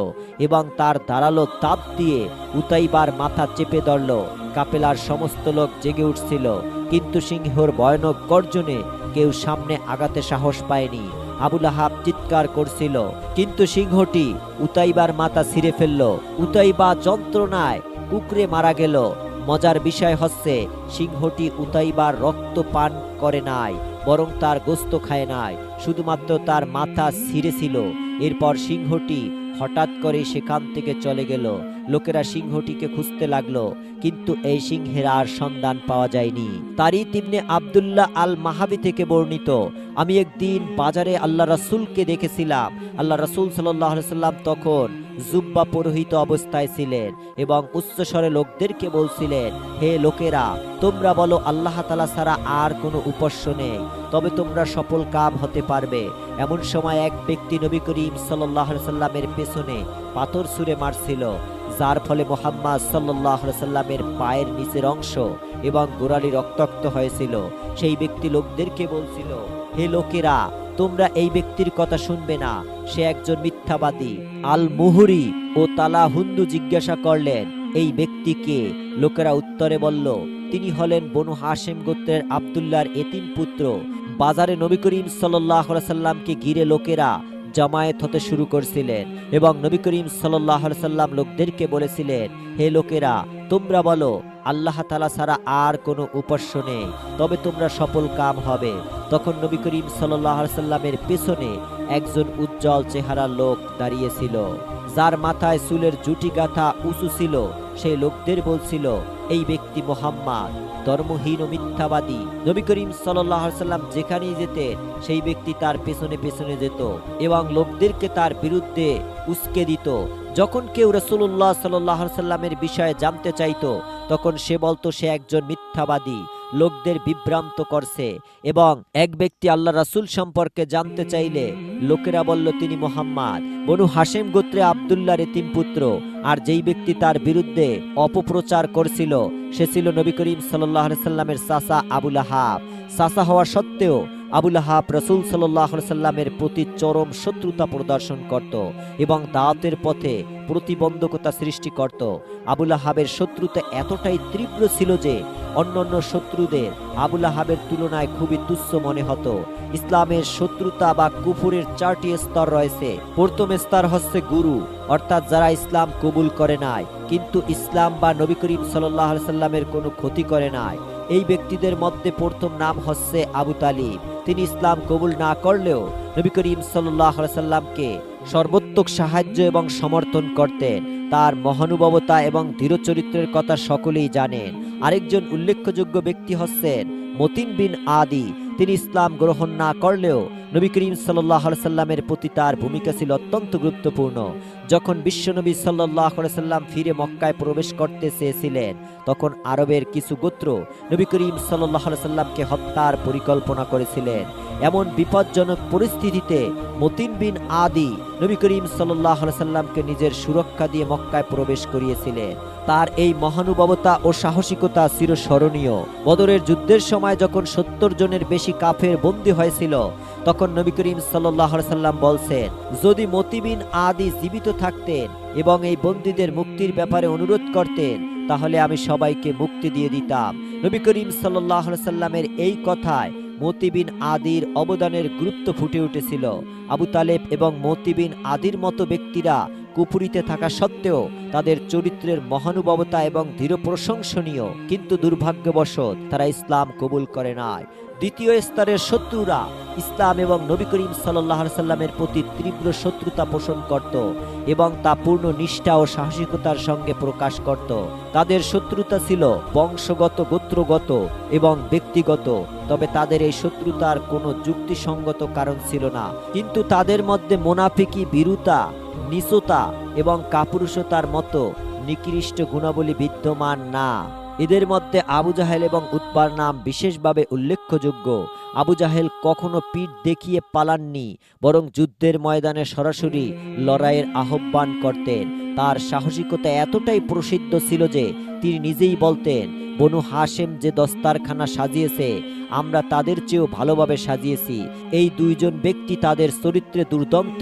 এবং তার ধারালো দাঁত দিয়ে উতাইবার মাথা চেপে ধরল। কাফেলার সমস্ত লোক জেগে উঠছিল, কিন্তু সিংহর ভয়ানক গর্জনে কেউ সামনে আগাতে সাহস পায়নি। আবুল আহাব চিৎকার করছিল, কিন্তু সিংহটি উতাইবার মাথা ছিঁড়ে ফেলল। উতাইবা যন্ত্রণায় কুকরে মারা গেল। মজার বিষয় হচ্ছে, সিংহটি উতাইবার রক্ত পান করে নাই, বরং তার গোস্ত খায় নাই, শুধুমাত্র তার মাথা ছিঁড়েছিল। এরপর সিংহটি হঠাৎ করে সেখান থেকে চলে গেল। লোকেরা সিংহটিকে খুঁজতে লাগলো, কিন্তু এই সিংহের আর সন্ধান পাওয়া যায়নি। তারিক ইবনে আব্দুল্লাহ আল মাহাবি থেকে বর্ণিত, আমি একদিন বাজারে আল্লাহ রাসূলকে দেখেছিলাম। আল্লাহ রাসূল সাল্লাল্লাহু আলাইহি সাল্লাম তখন জুব্বা পরিহিত অবস্থায় ছিলেন এবং উচ্চস্বরে লোকদেরকে বলছিলেন, হে লোকেরা, তোমরা বলো আল্লাহ তাআলা ছাড়া আর কোনো উপাস্য নেই, তবে তোমরা সফল কাম হতে পারবে। এমন সময় এক ব্যক্তি নবী করিম সাল্লাল্লাহু আলাইহি সাল্লামের পেছনে পাথর ছুঁড়ে মারছিল, যার ফলে মুহাম্মদ সাল্লাল্লাহু আলাইহি সাল্লামের পায়ের নিচের অংশ এবং গোড়ালি রক্তাক্ত হয়েছিল। সেই ব্যক্তি লোকদেরকে বলছিল, হে লোকেরা, তোমরা এই ব্যক্তির কথা শুনবে না, সে একজন মিথ্যাবাদী। আল মুহুরি ও তালা হুন্দু জিজ্ঞাসা করলেন, এই ব্যক্তিকে? লোকেরা উত্তরে বলল, তিনি হলেন বনু হাশেম গোত্রের আব্দুল্লাহর এতিম পুত্র। বাজারে নবী করিম সাল্লাল্লাহু আলাইহি সাল্লামকে ঘিরে লোকেরা জামায়াত হতে শুরু করছিলেন এবং নবী করিম সাল্লাল্লাহু আলাইহি সাল্লাম লোকদেরকে বলেছিলেন, হে লোকেরা, তোমরা বলো আল্লাহ তাআলা ছাড়া আর কোনো উপাস্য নেই, তবে তোমরা সফল কাম হবে। তখন নবী করিম সাল্লাল্লাহু আলাইহি সাল্লামের পেছনে একজন উজ্জ্বল চেহারার লোক দাঁড়িয়েছিল, যার মাথায় চুলের জুটি গাঁথা উঁচু ছিল। সেই লোকদের বলছিল, এই ব্যক্তি মুহাম্মদ, ধর্মহীন ও মিথ্যাবাদী। নবী করিম সাল্লাল্লাহু আলাইহি সাল্লাম যেখানেই যেতেন, সেই ব্যক্তি তার পেছনে পেছনে যেত এবং লোকদেরকে তার বিরুদ্ধে উস্কে দিত। যখন কেউ রাসূলুল্লাহ সাল্লাল্লাহু আলাইহি সাল্লামের বিষয়ে জানতে চাইতো, তখন সে বলতো সে একজন মিথ্যাবাদী, লোকদের বিভ্রান্ত করছে। এবং এক ব্যক্তি আল্লাহ রাসূল সম্পর্কে জানতে চাইলে লোকেরা বলল, তিনি মুহাম্মদ, বনু হাশেম গোত্রে আব্দুল্লাহর এতিম পুত্র। আর যেই ব্যক্তি তার বিরুদ্ধে অপপ্রচার করছিল, সে ছিল নবী করিম সাল্লাল্লাহু আলাইহি সাল্লামের চাচা আবুল আহাব। চাচা হওয়া সত্ত্বেও আবুল আহাব রাসূল সাল্লাল্লাহু আলাইহি সাল্লামের প্রতি চরম শত্রুতা প্রদর্শন করত এবং দাওয়াতের পথে প্রতিবন্ধকতা সৃষ্টি করত। আবুল আহাবের শত্রুতা এতটাই তীব্র ছিল যে অন্যান্য শত্রুদের আবুল আহাবের তুলনায় খুবই তুচ্ছ মনে হতো। ইসলামের শত্রুতা বা কুফুরের 4টি স্তর রয়েছে। প্রথম স্তর হচ্ছে গুরু, অর্থাৎ যারা ইসলাম কবুল করে নাই, কিন্তু ইসলাম বা নবী করিম সাল্লাল্লাহু আলাইহি সাল্লামের কোনো ক্ষতি করে নাই। এই ব্যক্তিদের মধ্যে প্রথম নাম হচ্ছে আবু তালিব। তিনি ইসলাম কবুল না করলেও নবী করিম সাল্লাল্লাহু আলাইহি সাল্লামকে সর্বোত্তক সাহায্য এবং সমর্থন করতেন। তার মহানুভবতা এবং দৃঢ় চরিত্রের কথা সকলেই জানেন। আরেকজন উল্লেখযোগ্য ব্যক্তি হচ্ছেন মতিন বিন আদি। তিনি ইসলাম গ্রহণ না করলেও নবী করিম সাল্লাল্লাহু আলাইহি সাল্লামের প্রতি তার ভূমিকা ছিল অত্যন্ত গুরুত্বপূর্ণ। যখন বিশ্বনবী সাল্লাল্লাহু আলাইহি সাল্লাম ফিরে মক্কায় প্রবেশ করতে চেয়েছিলেন, তখন আরবের কিছু গোত্র নবী করিম সাল্লাল্লাহু আলাইহি সাল্লামকে হত্যার পরিকল্পনা করেছিলেন। এমন বিপজ্জনক পরিস্থিতিতে মতিন বিন আদি নবী করিম সাল্লাল্লাহু আলাইহি সাল্লামকে নিজের সুরক্ষা দিয়ে মক্কায় প্রবেশ করিয়েছিলেন। তার এই মহানুভবতা ও সাহসিকতা চিরস্মরণীয়। বদরের যুদ্ধের সময় যখন 70 জনের বেশি কাফের বন্দী হয়েছিল, তখন নবী করিম সাল্লাল্লাহু আলাইহি সাল্লাম বলছেন, যদি মতি বিন আদি জীবিত থাকতেন এবং এই বন্দীদের মুক্তির ব্যাপারে অনুরোধ করতেন, তাহলে আমি সবাইকে মুক্তি দিয়ে দিতাম। নবী করিম সাল্লাল্লাহু আলাইহি সাল্লামের এই কথায় মতি বিন আদির অবদানের গুরুত্ব ফুটে উঠেছিল। আবু তালেব এবং মতি বিন আদির মতো ব্যক্তিরা কুফরিতে থাকা সত্ত্বেও তাদের চরিত্রের মহানুভবতা এবং দৃঢ় প্রশংসনীয়, কিন্তু দুর্ভাগ্যবশত তারা ইসলাম কবুল করে নাই। দ্বিতীয় স্তরের শত্রুরা ইসলাম এবং নবী করিম সাল্লাল্লাহু আলাইহি সাল্লামের প্রতি তীব্র শত্রুতা পোষণ করত এবং তা পূর্ণ নিষ্ঠা ও সাহসিকতার সঙ্গে প্রকাশ করত। তাদের শত্রুতা ছিল বংশগত, গোত্রগত এবং ব্যক্তিগত, তবে তাদের এই শত্রুতার কোনো যুক্তিসঙ্গত কারণ ছিল না। কিন্তু তাদের মধ্যে মুনাফিকি, ভীরুতা, নিচতা এবং কাপুরুষতার মতো নিকৃষ্ট গুণাবলী বিদ্যমান না। এদের মধ্যে আবু জাহেল এবং উতবার নাম বিশেষভাবে উল্লেখযোগ্য। আবু জাহেল কখনো পিঠ দেখিয়ে পালাননি, বরং যুদ্ধের ময়দানে সরাসরি লড়াইয়ের আহ্বান করতেন। তার সাহসিকতা এতটাই প্রসিদ্ধ ছিল যে তিনি নিজেই বলতেন, বনু হাশেম যে দস্তারখানা সাজিয়েছে আমরা তাদের চেয়েও ভালোভাবে সাজিয়েছি। এই দুইজন ব্যক্তি তাদের চরিত্রে দুর্দান্ত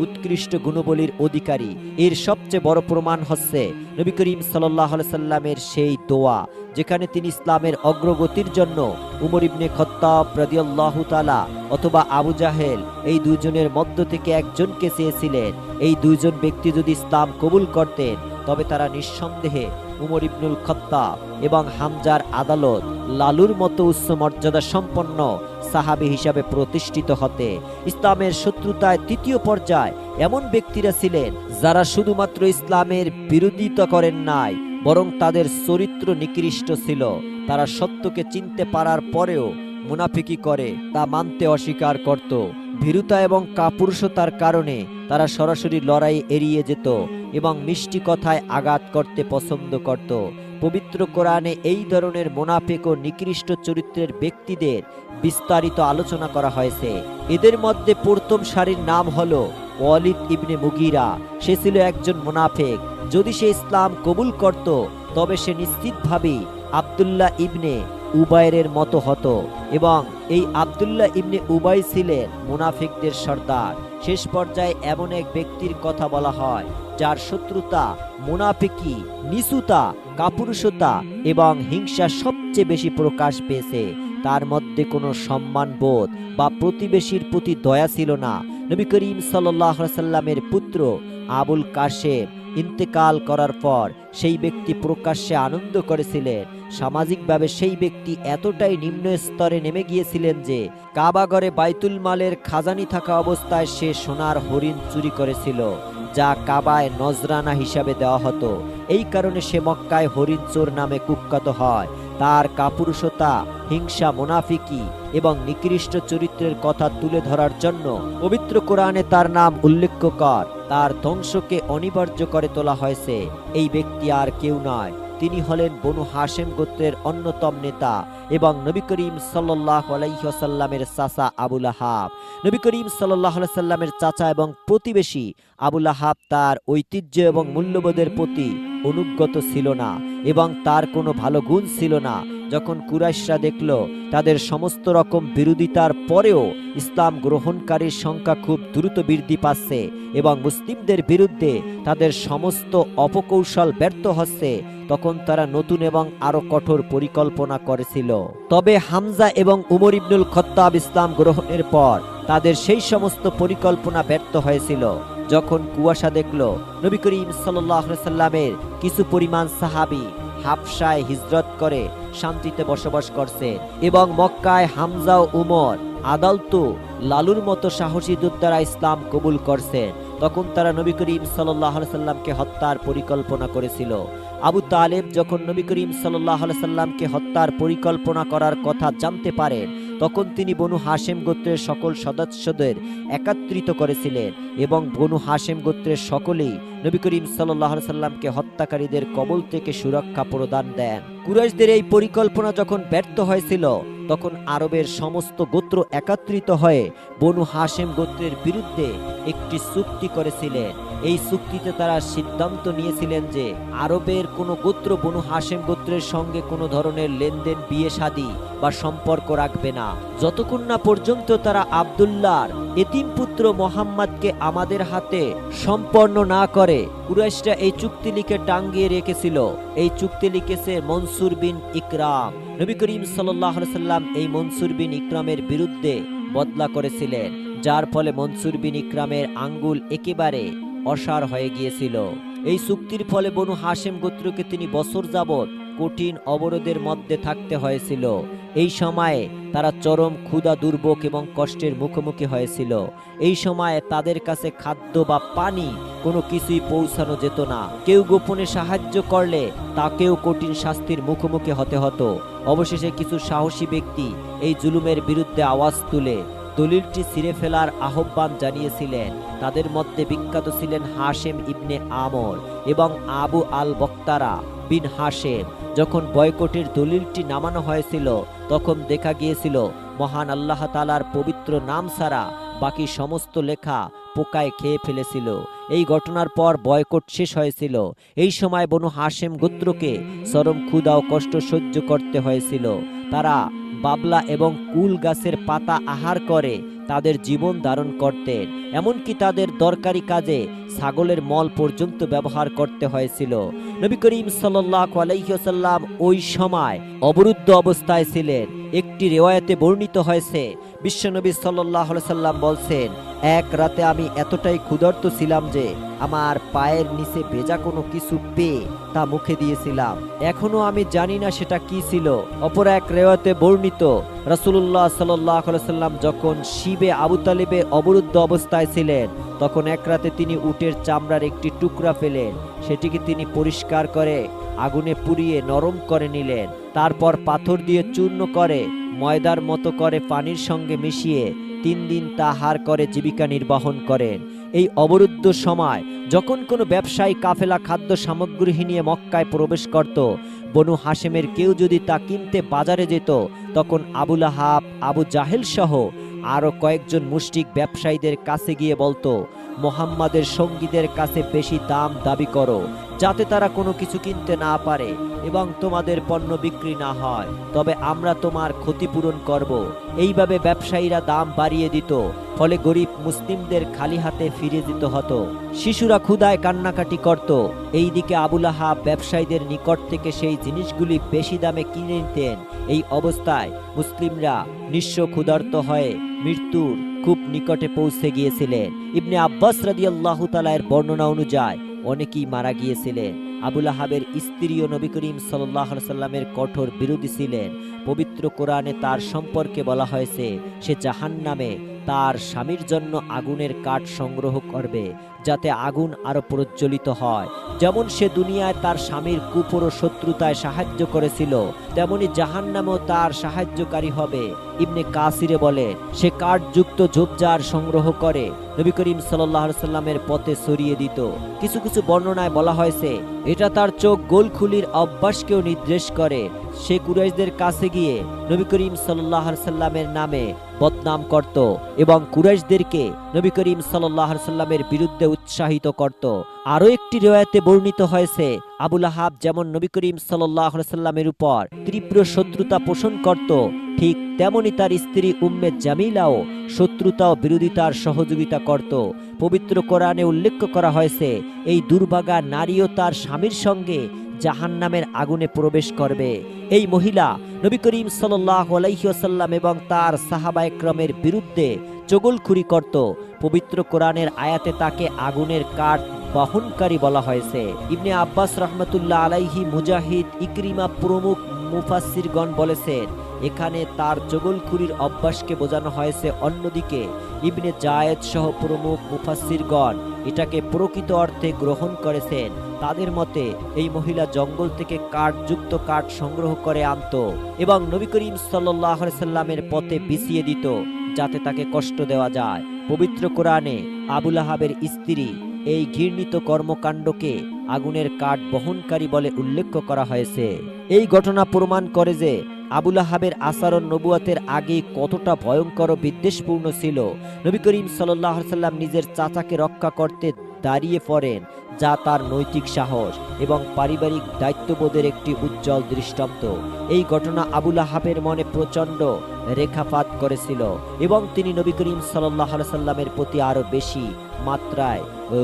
উৎকৃষ্ট গুণবলীর অধিকারী। এর সবচেয়ে বড় প্রমাণ হচ্ছে নবী করিম সাল্লাল্লাহু আলাইহি সাল্লামের সেই দোয়া, যেখানে তিনি ইসলামের অগ্রগতির জন্য উমর ইবনে খাত্তাব রাদিয়াল্লাহু তাআলা অথবা আবু জাহেল এই দুইজনের মধ্য থেকে একজনকে চেয়েছিলেন। এই দুইজন ব্যক্তি যদি ইসলাম কবুল করতেন তবে তারা নিঃসন্দেহে উমর ইবনুল খাত্তাব এবং হামজার আদালত লালুর মতো উচ্চ মর্যাদা সম্পন্ন সাহাবী হিসাবে প্রতিষ্ঠিত হতে। ইসলামের শত্রুতায় তৃতীয় পর্যায়ে এমন ব্যক্তিরা ছিলেন যারা শুধুমাত্র ইসলামের বিরোধিতা করেন নাই, বরং তাদের চরিত্র নিকৃষ্ট ছিল। তারা সত্যকে চিনতে পারার পরেও মুনাফিকি করে তা মানতে অস্বীকার করত। ভীরুতা এবং কাপুরুষতার কারণে তারা সরাসরি লড়াই এড়িয়ে যেত এবং মিষ্টি কথায় আঘাত করতে পছন্দ করত। পবিত্র কোরআনে এই ধরনের মুনাফিক ও নিকৃষ্ট চরিত্রের ব্যক্তিদের বিস্তারিত আলোচনা করা হয়েছে। এদের মধ্যে প্রথম সারির নাম হলো ওয়ালিদ ইবনে মুগিরা। সে ছিল একজন মুনাফিক। যদি সে ইসলাম কবুল করত তবে সে নিশ্চিতভাবেই আব্দুল্লাহ ইবনে উবাইরের মতো হতো এবং এই আব্দুল্লাহ ইবনে উবাই ছিলেন মুনাফিকদের সর্দার। শেষ পর্যায়ে এমন এক ব্যক্তির কথা বলা হয় যার শত্রুতা, মুনাফিকি, নিচুতা, কাপুরুষতা এবং হিংসা সবচেয়ে বেশি প্রকাশ পেয়েছে। তার মধ্যে কোনো সম্মানবোধ বা প্রতিবেশীর প্রতি দয়া ছিল না। নবী করিম সাল্লাল্লাহু আলাইহি সাল্লামের পুত্র আবুল কাশেম ইন্তেকাল করার পর সেই ব্যক্তি প্রকাশ্যে আনন্দ করেছিলেন। সামাজিকভাবে সেই ব্যক্তি এতটাই নিম্ন স্তরে নেমে গিয়েছিলেন যে কাবাগরে বাইতুল মালের খাজানি থাকা অবস্থায় সে সোনার হরিণ চুরি করেছিল, যা কাবায় নজরানা হিসাবে দেওয়া হতো। এই কারণে সে মক্কায় হরিণ চোর নামে কুখ্যাত হয়। তার কাপুরুষতা, হিংসা, মুনাফিকি এবং নিকৃষ্ট চরিত্রের কথা তুলে ধরার জন্য পবিত্র কোরআনে তার নাম উল্লেখ কর তার ধ্বংসকে অনিবার্য করে তোলা হয়েছে। এই ব্যক্তি আর কেউ নয়, তিনি হলেন বনু হাশেম গোত্রের অন্যতম নেতা এবং নবী করিম সাল্লাল্লাহু আলাইহি ওয়াসাল্লামের চাচা আবু লাহাব। নবী করিম সাল্লাল্লাহু আলাইহি ওয়াসাল্লামের চাচা এবং প্রতিবেশী আবু লাহাব তার ঐতিহ্য এবং মূল্যবোধের প্রতি অনুগত ছিল না এবং তার কোনো ভালো গুণ ছিল না। যখন কুরাইশরা দেখল তাদের সমস্ত রকম বিরোধিতার পরেও ইসলাম গ্রহণকারীর সংখ্যা খুব দ্রুত বৃদ্ধি পাচ্ছে এবং মুসলিমদের বিরুদ্ধে তাদের সমস্ত অপকৌশল ব্যর্থ হচ্ছে, তখন তারা নতুন এবং আরো কঠোর পরিকল্পনা করেছিল। তবে হামজা এবং উমর ইবনুল খাত্তাব ইসলাম গ্রহণের পর তাদের সেই সমস্ত পরিকল্পনা ব্যর্থ হয়েছিল। যখন কুয়াশা দেখল নবী করিম সাল্লাল্লাহু আলাইহি সাল্লামের কিছু পরিমাণ সাহাবী হাবশায় হিজরত করে শান্তিতে বসবাস করছে এবং মক্কায় হামজা ও উমর আদালতু লালুর মতো সাহসী যোদ্ধারা ইসলাম কবুল করছেন, তখন তারা নবী করিম সাল্লাল্লাহু আলাইহি সাল্লামকে হত্যার পরিকল্পনা করেছিল। আবু তালেব যখন নবী করিম সাল্লাল্লাহু আলাইহি সাল্লামকে হত্যার পরিকল্পনা করার কথা জানতে পারেন, তখন তিনি বনু হাশেম গোত্রের সকল সদস্যদের একত্রিত করেছিলেন এবং বনু হাশেম গোত্রের সকলেই নবী করিম সাল্লাল্লাহু আলাইহি সাল্লামকে হত্যাকারীদের কবল থেকে সুরক্ষা প্রদান দেন। কুরাইশদের এই পরিকল্পনা যখন ব্যর্থ হয়েছিল, তখন আরবের সমস্ত গোত্র একত্রিত হয়ে বনু হাশেম গোত্রের বিরুদ্ধে একটি চুক্তি করেছিলেন। এই চুক্তিতে তারা সিদ্ধান্ত নিয়েছিলেন যে আরবের কোনো গোত্র বনু হাশেম গোত্রের সঙ্গে কোনো ধরনের লেনদেন, বিয়ে শাদী বা সম্পর্ক রাখবে না, যতক্ষণ না পর্যন্ত তারা আব্দুল্লাহর এতিম পুত্র মোহাম্মদকে আমাদের হাতে সম্পন্ন না করে। কুরাইশরা এই চুক্তি লিখে টাঙ্গিয়ে রেখেছিল। এই চুক্তি লিখেছে মনসুর বিন ইকরাম। নবী করিম সাল্লাল্লাহু আলাইহি সাল্লাম এই মনসুর বিন ইকরামের বিরুদ্ধে বদলা করেছিলেন, যার ফলে মনসুর বিন ইকরামের আঙ্গুল একেবারে অসাড় হয়ে গিয়েছিল। এই চুক্তির ফলে বনু হাশেম গোত্রকে তিনি বছর যাবৎ কঠিন অবরোধের মধ্যে থাকতে হয়েছিল। এই সময়ে তারা চরম ক্ষুধা, দুর্ভোগ এবং কষ্টের মুখোমুখি হয়েছিল। এই সময়ে তাদের কাছে খাদ্য বা পানি কোনো কিছুই পৌঁছানো যেত না। কেউ গোপনে সাহায্য করলে তাকেও কঠিন শাস্তির মুখোমুখি হতে হতো। অবশেষে কিছু সাহসী ব্যক্তি এই জুলুমের বিরুদ্ধে আওয়াজ তুলে দলিলটি ছিঁড়ে ফেলার আহ্বান জানিয়েছিলেন। তাদের মধ্যে বিখ্যাত ছিলেন হাশেম ইবনে আমর এবং আবু আল বক্তারা বিন হাশেম। যখন বয়কটের দলিলটি নামানো হয়েছিল তখন দেখা গিয়েছিল মহান আল্লাহ তাআলার পবিত্র নাম ছাড়া বাকি সমস্ত লেখা পোকায় খেয়ে ফেলেছিল। এই ঘটনার পর বয়কট শেষ হয়েছিল। এই সময় বনু হাশেম গোত্রকে চরম ক্ষুধা ও কষ্ট সহ্য করতে হয়েছিল। তারা বাবলা এবং কুল গাছের পাতা আহার করে তাদের জীবন ধারণ করতেন। এমনকি তাদের দরকারি কাজে ছাগলের মল পর্যন্ত ব্যবহার করতে হয়েছিল। নবী করিম সাল্লাল্লাহু আলাইহি ওয়াসাল্লাম ওই সময় অবরুদ্ধ অবস্থায় ছিলেন। একটি রিওয়ায়াতে বর্ণিত হয়েছে, বিশ্বনবী সাল্লাল্লাহু আলাইহি ওয়াসাল্লাম বলছেন, এক রাতে আমি এতটাই ক্ষুধার্ত ছিলাম যে আমার পায়ের নিচে ভেজা কোনো কিছু পেয়ে তা মুখে দিয়েছিলাম। এখনো আমি জানি না সেটা কি ছিল। অপর এক রিওয়ায়াতে বর্ণিত, রাসূলুল্লাহ সাল্লাল্লাহু আলাইহি ওয়াসাল্লাম যখন শিবে আবু তালিবে অবরুদ্ধ অবস্থায় ছিলেন তখন এক রাতে তিনি উটের চামড়ার একটি টুকরা পেলেন। সেটিকে তিনি পরিষ্কার করে আগুনে পুড়িয়ে নরম করে নিলেন। তারপর পাথর দিয়ে চূর্ণ করে ময়দার মতো করে পানির সঙ্গে মিশিয়ে 3 দিন তা আহার করে জীবিকা নির্বাহন করেন। এই অবরুদ্ধ সময় যখন কোনো ব্যবসায়ী কাফেলা খাদ্য সামগ্রী নিয়ে মক্কায় প্রবেশ করত, বনু হাশেমের কেউ যদি তা কিনতে বাজারে যেত তখন আবু লাহাব, আবু জাহেল সহ আরও কয়েকজন মুশরিক ব্যবসায়ীদের কাছে গিয়ে বলতো, মুহাম্মাদের সঙ্গীদের কাছে বেশি দাম দাবি করো যাতে তারা কোনো কিছু কিনতে না পারে এবং তোমাদের পণ্য বিক্রি না হয়, তবে আমরা তোমার ক্ষতিপূরণ করব। এইভাবে ব্যবসায়ীরা দাম বাড়িয়ে দিত, ফলে গরিব মুসলিমদের খালি হাতে ফিরে যেতে হতো। শিশুরা ক্ষুধায় কান্নাকাটি করত। এইদিকে আবু লাহাব ব্যবসায়ীদের নিকট থেকে সেই জিনিসগুলি বেশি দামে কিনে নিতেন। এই অবস্থায় মুসলিমরা নিঃস্ব ক্ষুধার্ত হয়ে মৃত্যুর খুব নিকটে পৌঁছে গিয়েছিলেন। ইবনে আব্বাস রাদিয়াল্লাহু তাআলা এর বর্ণনা অনুযায়ী অনেকেই মারা গিয়েছিলেন। আবু লাহাবের স্ত্রীও নবী করিম সাল্লাল্লাহু আলাইহি সাল্লামের কঠোর বিরোধী ছিলেন। পবিত্র কোরআনে তার সম্পর্কে বলা হয়েছে, সে জাহান্নামে তার স্বামীর জন্য আগুনের কাঠ সংগ্রহ করবে যাতে আগুন আরো প্রজ্বলিত হয়। যেমন সে দুনিয়ায় তার স্বামীর কুপুর ও শত্রুতায় সাহায্য করেছিল, তেমনি জাহান্নামেও তার সাহায্যকারী হবে। ইবনে কাসিরে বলেন, সে কাঠযুক্ত ঝোপঝাড় সংগ্রহ করে নবী করিম সাল্লাল্লাহু আলাইহি সাল্লামের পথে ছড়িয়ে দিত। কিছু কিছু বর্ণনায় বলা হয়েছে এটা তার চোখ গোলখুলির অভ্যাসকেও নির্দেশ করে। সে কুরাইশদের কাছে গিয়ে নবী করিম সাল্লাল্লাহু আলাইহি সাল্লামের নামে বদনাম করত এবং কুরাইশদেরকে নবী করিম সাল্লাল্লাহু আলাইহি সাল্লামের বিরুদ্ধে উৎসাহিত করত। আরও একটি রিওয়ায়াতে বর্ণিত হয়েছে, আবু লাহাব যেমন নবী করিম সাল্লাল্লাহু আলাইহি সাল্লামের উপর তীব্র শত্রুতা পোষণ করত, ঠিক তেমনি তার স্ত্রী উম্মে জামিলাও শত্রুতা ও বিরোধিতার সহযোগিতা করত। পবিত্র কোরআনে উল্লেখ করা হয়েছে, এই দুর্ভাগা নারীও তার স্বামীর সঙ্গে জাহান্নামের আগুনে প্রবেশ করবে। এই মহিলা নবী করিম সাল্লাল্লাহু আলাইহি ওয়াসাল্লাম এবং তার সাহাবায়ে কেরামের বিরুদ্ধে চগলখুরি করত। পবিত্র কোরআনের আয়াতে তাকে আগুনের কাঠ বহনকারী বলা হয়েছে। ইবনে আব্বাস রাহমাতুল্লাহ আলাইহি, মুজাহিদ, ইকরিমা প্রমুখ মুফাসসিরগণ বলেছেন, এখানে তার চগলখুরির অভ্যাসকে বোঝানো হয়েছে। অন্যদিকে ইবনে জায়েদ সহ প্রমুখ মুফাসসিরগণ এটাকে প্রকৃত অর্থে গ্রহণ করেছেন। তাদের মতে এই মহিলা জঙ্গল থেকে কাঠযুক্ত কাঠ সংগ্রহ করে আনত এবং নবী করিম সাল্লাল্লাহু আলাইহি সাল্লামের পথে বিছিয়ে দিত যাতে তাকে কষ্ট দেওয়া যায়। পবিত্র কোরআনে আবু লাহাবের স্ত্রী এই ঘৃণিত কর্মকাণ্ডকে আগুনের কাঠ বহনকারী বলে উল্লেখ করা হয়েছে। এই ঘটনা প্রমাণ করে যে আবু লাহাবের আচরণ নবুয়তের আগে কতটা ভয়ঙ্কর ও বিদ্বেষপূর্ণ ছিল। নবী করিম সাল্লাল্লাহু আলাইহি সাল্লাম নিজের চাচাকে রক্ষা করতে দাঁড়িয়ে পড়েন, যা তার নৈতিক সাহস এবং পারিবারিক দায়িত্ববোধের একটি উজ্জ্বল দৃষ্টান্ত। এই ঘটনা আবু লাহাবের মনে প্রচণ্ড রেখাপাত করেছিল এবং তিনি নবী করিম সাল্লাল্লাহু আলাইহি সাল্লামের প্রতি আরো বেশি মাত্রায়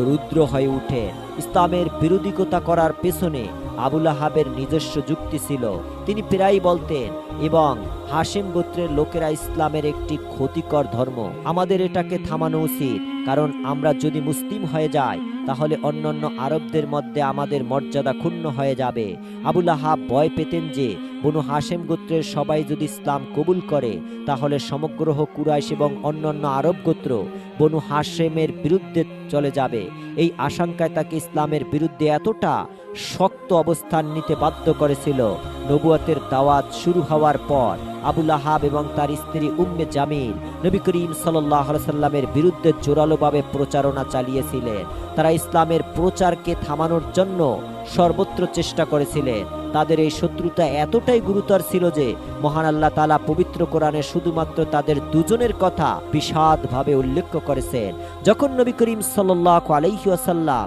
রুদ্র হয়ে উঠেন। ইসলামের বিরোধিতা করার পেছনে আবু লাহাবের নিজস্ব যুক্তি ছিল। তিনি প্রায়ই বলতেন, এবং হাশেম গোত্রের লোকেরা ইসলামের একটি ক্ষতিকর ধর্ম, আমাদের এটাকে থামানো উচিত, কারণ আমরা যদি মুসলিম হয়ে যাই তাহলে অন্যান্য আরবদের মধ্যে আমাদের মর্যাদা ক্ষুণ্ণ হয়ে যাবে। আবু লাহাব ভয় পেতেন যে বনু হাশেম গোত্রের সবাই যদি ইসলাম কবুল করে তাহলে সমগ্র কুরাইশ এবং অন্যান্য আরব গোত্র বনু হাশেমের বিরুদ্ধে চলে যাবে। এই আশঙ্কায় তাকে ইসলামের বিরুদ্ধে এতটা শক্ত অবস্থান নিতে বাধ্য করেছিল। নবুয়তের দাওয়াত শুরু হওয়ার পর আবু লাহাব এবং তার স্ত্রী উম্মে জামিল নবী করিম সাল্লাল্লাহু আলাইহি সাল্লামের বিরুদ্ধে জোরালোভাবে প্রচারণা চালিয়েছিলেন। তারা ইসলামের প্রচারকে থামানোর জন্য সর্বত্র চেষ্টা করেছিলেন। তাদের এই শত্রুতা এতটাই গুরুতর ছিল যে মহান আল্লাহ তাআলা পবিত্র কোরআনে শুধুমাত্র তাদের দুজনের কথা বিশদভাবে উল্লেখ করেছেন। যখন নবী করিম সাল্লাল্লাহু আলাইহি ওয়াসাল্লাম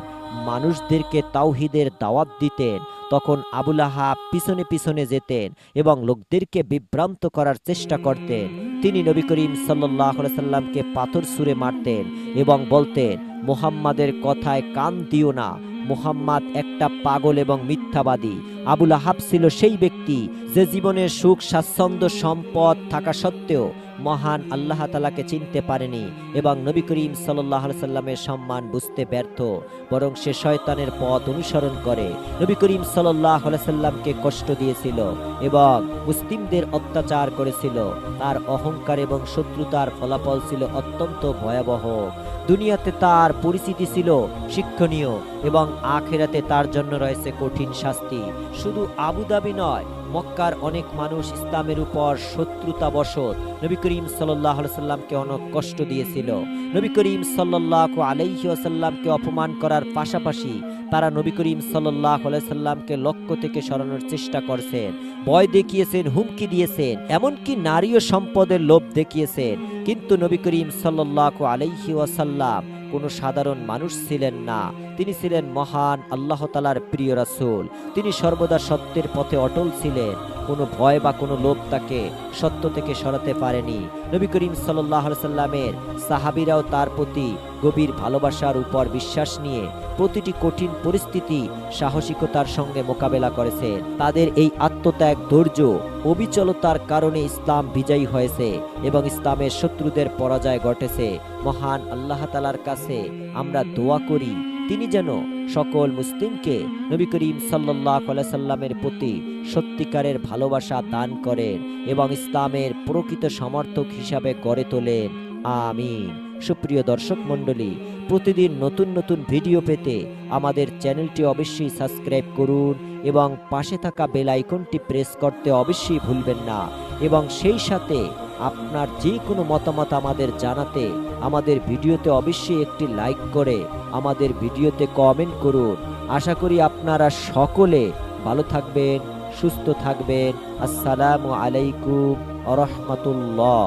মানুষদেরকে তাওহীদের দাওয়াত দিতেন তখন আবু লাহাব পিছনে পিছনে যেতেন এবং লোকদেরকে বিভ্রান্ত করার চেষ্টা করতেন। তিনি নবী করিম সাল্লাল্লাহু আলাইহি সাল্লামকে পাথর ছুঁড়ে মারতেন এবং বলতেন, মুহাম্মাদের কথায় কান দিও না, মুহাম্মাদ একটা পাগল এবং মিথ্যাবাদী। আবু লাহাব ছিল সেই ব্যক্তি যে জীবনের সুখ স্বাচ্ছন্দ্য সম্পদ থাকা সত্ত্বেও মহান আল্লাহ তাআলাকে চিনতে পারেনি এবং নবী করিম সাল্লাল্লাহু আলাইহি সাল্লামের সম্মান বুঝতে ব্যর্থ, বরং সে শয়তানের পথ অনুসরণ করে নবী করিম সাল্লাল্লাহু আলাইহি সাল্লামকে কষ্ট দিয়েছিল এবং মুসলিমদের অত্যাচার করেছিল। তার অহংকার এবং শত্রুতার ফলাফল ছিল অত্যন্ত ভয়াবহ। দুনিয়াতে তার পরিচিতি ছিল শিক্ষণীয় এবং আখিরাতে তার জন্য রয়েছে কঠিন শাস্তি। শুধু আবুধাবি নয়, মক্কার অনেক মানুষ ইসলামের উপর শত্রুতাবশত নবী করিম সাল্লাল্লাহু আলাইহি সাল্লামকে অনেক কষ্ট দিয়েছিল। নবী করিম সাল্লাল্লাহু আলাইহি ওয়াসাল্লামকে অপমান করার পাশাপাশি তারা নবী করিম সাল্লাল্লাহু আলাইহি সাল্লামকে লক্ষ্য থেকে সরানোর চেষ্টা করেছেন, ভয় দেখিয়েছেন, হুমকি দিয়েছেন, এমনকি নারী ও সম্পদের লোভ দেখিয়েছেন। কিন্তু নবী করিম সাল্লাল্লাহু আলাইহি ওয়াসাল্লাম কোনো সাধারণ মানুষ ছিলেন না, তিনি ছিলেন মহান আল্লাহ তাআলার প্রিয় রাসূল। তিনি সর্বদা সত্যের পথে অটল ছিলেন। কোনো ভয় বা কোনো লোভ তাকে সত্য থেকে সরাতে পারেনি। নবী করিম সাল্লাল্লাহু আলাইহি সাল্লামের সাহাবীরাও তার প্রতি গভীর ভালোবাসার উপর বিশ্বাস নিয়ে প্রতিটি কঠিন পরিস্থিতি সাহসিকতার সঙ্গে মোকাবেলা করেছে। তাদের এই আত্মত্যাগ, ধৈর্য, অবিচলতার কারণে ইসলাম বিজয়ী হয়েছে এবং ইসলামের শত্রুদের পরাজয় ঘটেছে। মহান আল্লাহ তাআলার কাছে আমরা দোয়া করি তিনি যেন সকল মুসলিমকে নবী করিম সাল্লাল্লাহু আলাইহি সাল্লামের প্রতি সত্যিকারের ভালোবাসা দান করেন এবং ইসলামের প্রকৃত সমর্থক হিসাবে গড়ে তোলেন। আমিন। সুপ্রিয় দর্শক মণ্ডলী, প্রতিদিন নতুন নতুন ভিডিও পেতে আমাদের চ্যানেলটি অবশ্যই সাবস্ক্রাইব করুন এবং পাশে থাকা বেল আইকনটি প্রেস করতে অবশ্যই ভুলবেন না এবং সেই সাথে আপনার যে কোনো মতামত আমাদের জানাতে আমাদের ভিডিওতে অবশ্যই একটি লাইক করে আমাদের ভিডিওতে কমেন্ট করুন। আশা করি আপনারা সকলে ভালো থাকবেন, সুস্থ থাকবেন। আসসালামু আলাইকুম ওয়া রাহমাতুল্লাহ।